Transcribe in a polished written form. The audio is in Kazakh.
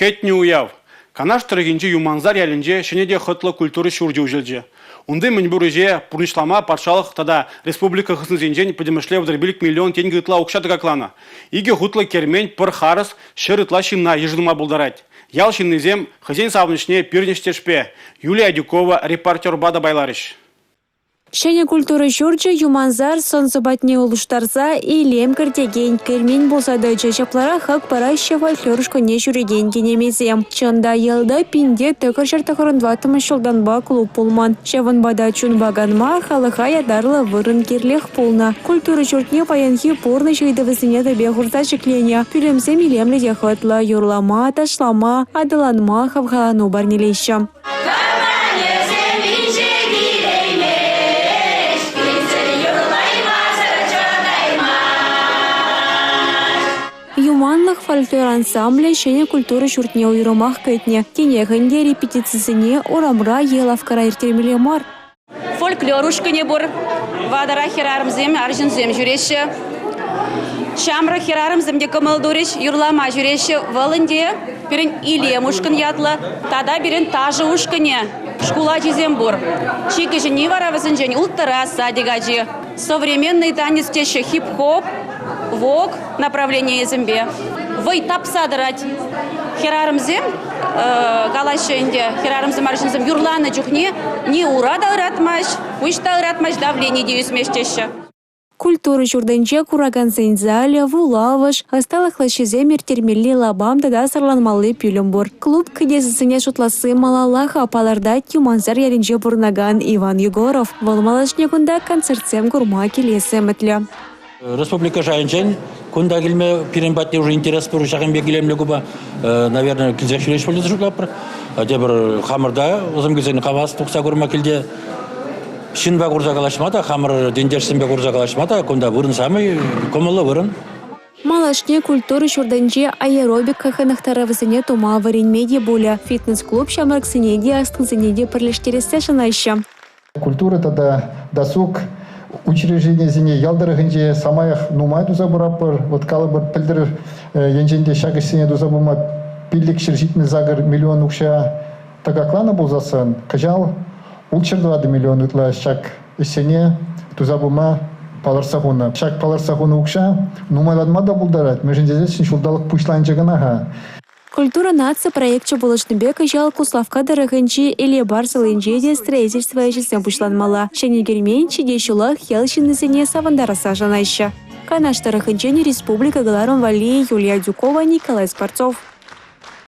Кетни уяв. Канаш тырыгинче юманзар ялинче шенеде хытлы культуры шурджу жилже. Унды мынбурыже пурнишлама патшалық тада республика хыснызенжен подемышлев дырбилик миллион тенге ытла укшаты каклана. Иге хутлы кермень пыр харыс шыр ытла шинна еждыма булдарать. Ял шиннызем хозяин савнышне пирнештешпе. Юлия Дюкова, репортер Бада Байларыш. Шене культуры журджа юманзар сонсыбатне улуштарса и лемкірдеген кермен болса да чачаплара хак параще фольклорышко не жүреген кенемезем. Чында елда пинде текір жартақырын 20 жылданба клуб пулман. Шеван бада чун баганма халыха ядарлы вырын керлех пулна. Культуры журтне паянхи порны жейдавызыне да бехурза чеклене. Пюлемсе милемлі дехатла, юрлама, ташлама, адыланма хавхану барнелеща. Юманлық фольклор ансамбля шене культуры журтне уйрымақ көтне. Тенегінде репетицисіне орамра елавкара ертермеле мар. Фольклор ушкыне бұр. Вадара херарымзем, аржынзем жүреші. Шамра херарымземде кымылдуреш, юрлама жүреші. Валынде бірін илем ушкын ятлы. Тада бірін тажы ушкыне. Шкула жезем бұр. Чекі жіне варавызын жен ұлттыра садигажи. Современный танец теші хип-хоп. Вок направление зембе. Вы тапсадырать херарымзем, галашенде херарымзем аршынзем юрланы жүхне не урада ыратмаш, уйшта ыратмаш давление деюсмештеші. Культуры журданче кураган зензаля, вулавыш, асталықлы шезем ертермелі лабам да сарланмалы пюлембур. Клуб кедесісіне шутласы малалаха апаларда юманзар яринже бурнаган Иван Егоров. Волмалашне күнда концертсем курма келесі мәтлі. Республика Жайынчен, кунда келме пиренбатне уже интерес бір шағынбе келемлі күбі, наверное, келзек жүреш болды жүрлапыр. Де бір хамырда, ұзым кезені қавасы тұқса көрма келде, шынба құрза қалашмада, хамыр дендерсінбе құрза қалашмада, кунда бұрын самый, комылы бұрын. Малашне культуры шурданче аэробик хаханахтаравызыне тума варенмеде боля. Фитнес-клуб шамарксынеде астынзынеде пірлештересте шынайшы. Культура тада досуг, учреждение зине ялдырыгынже самаях нумай дуза бурапыр, вот калыбыр пілдір енженде шагышсене дуза бума пиллик шыржитный загыр миллион укша тагаклана болзасын, кажал улчырдывады миллион утла шак исене дуза бума паларсахуна. Шак паларсахуна укша нумайладма да булдарат, межендезесін шулдалық пушланчы гынаха. Культура нация проектче болышныбе кажал Куславка дырыгынче или барсылынче строительство ежесен пушланмала. Шене герменче дешулах елшинызыне савандараса жанайшы. Канаш дырыгынче республика Галарон Вали, Юлия Дюкова, Николай Скворцов.